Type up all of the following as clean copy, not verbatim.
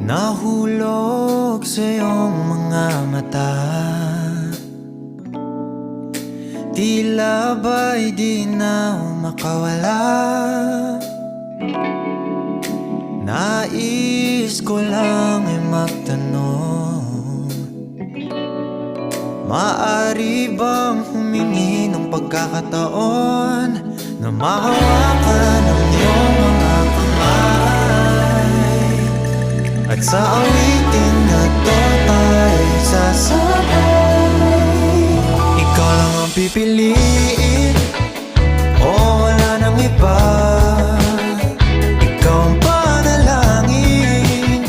Nahulog sa iyong mga mata, tila ba'y di na makawala. Nais ko lang ay magtanong, maaari bang humingi ng pagkakataon na mahawakan ang iyong mga kamay, at sa awitin na to tayo sasabay. Ikaw lang ang pipiliin, o wala nang iba. Ikaw ang panalangin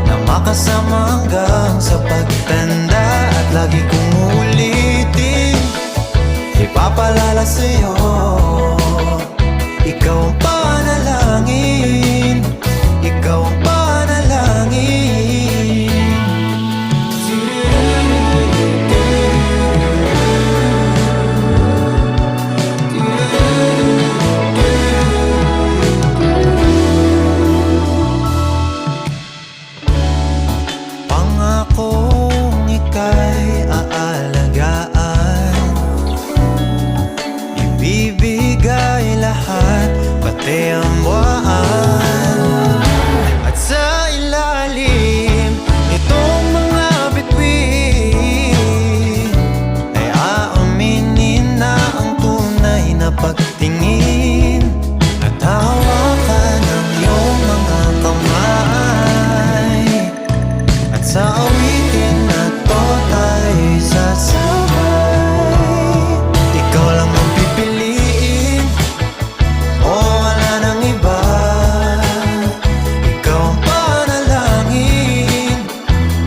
na makasama hanggang sa pagtanda, at lagi kong uulitin, ipapalala sa'yo. Ikaw ang panalangin, ikaw ang panalangin. Pangakong ika'y aalagaan, ibibigay lahat, pati ang buwan. At sa ilalim nitong mga bituin ay aaminin na ang tunay na pagtingin, at hawakan ang iyong mga kamay, at sa awitin na to tayo sasabay. Ikaw lang ang pipiliin, o wala nang iba. Ikaw ang panalangin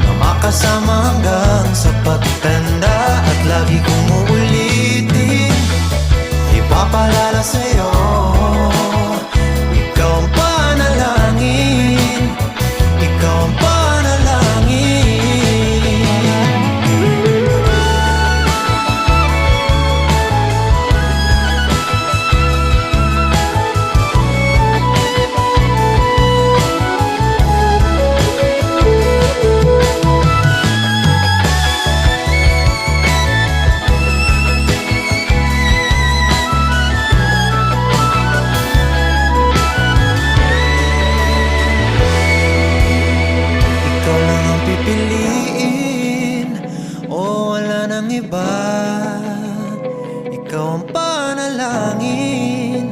na makasama hanggang sa pagtanda, at lagi kong uulitin, ipapalala sa'yo. Ikaw ang panalangin, ikaw ang panalangin. Ikaw lang ang pipiliin, o wala nang iba. Ikaw ang panalangin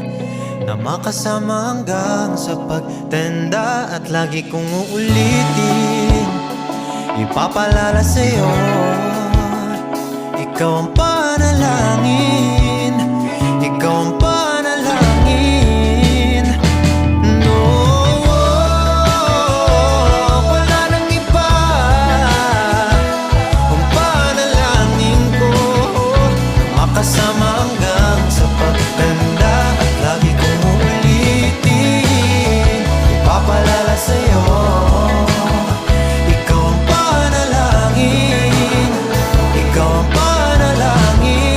na makasama hanggang sa pagtanda, at lagi kong uulitin, ipapalala sa'yo. Ikaw ang panalangin, ikaw ang panalangin. No, wala nang iba. Ang panalangin ko, makasama hanggang sa pagtanda, at lagi kong uulitin, ipapalala sa'yo. Ikaw ang panalangin, ikaw ang panalangin.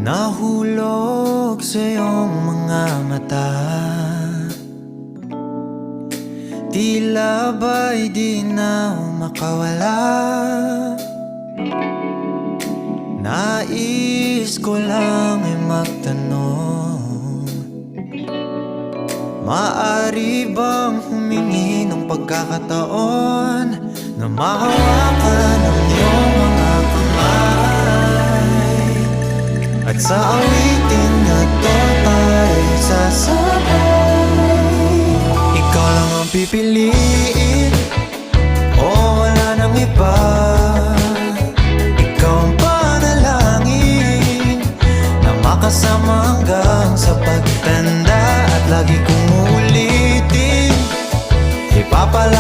Nahulog sa iyong mga mata, tila ba'y di na makawala. Nais ko lang ay magtanong, maaari bang humingi ng pagkakataon na mahawakan ang iyong mga kamay, at sa awitin na to tayo sasabay. Ikaw lang ang pipiliin, o wala nang iba. Ikaw ang panalangin na makasama hanggang sa pagtanda, at lagi kong uulitin, ipapalala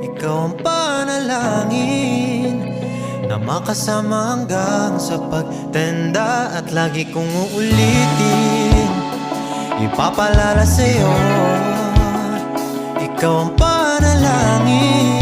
ikaw ang panalangin na makasama hanggang sa pagtanda. At lagi kong uulitin, ipapalala sa'yo, ikaw ang panalangin